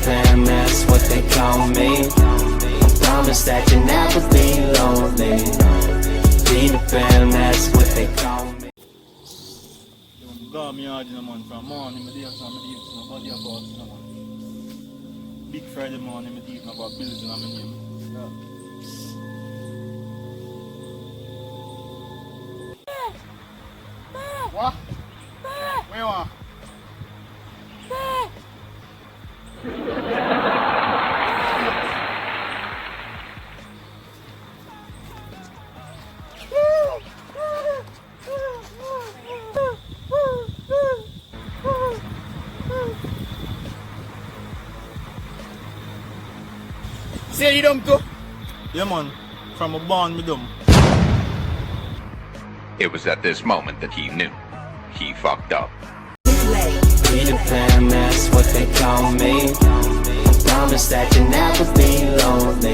fam, that's what they call me. Promise that you'll never be lonely. Be the fam, that's what they call me. Got me hard, man, from morning, I deal nobody about it, man. Big Friday morning, I deal about bills in my name. What? Where you are? Say you dumb too? Yeah, man, from a born, me dumb. It was at this moment that he knew he fucked up. Be the fam, that's what they call me. Promise that you'll never be lonely.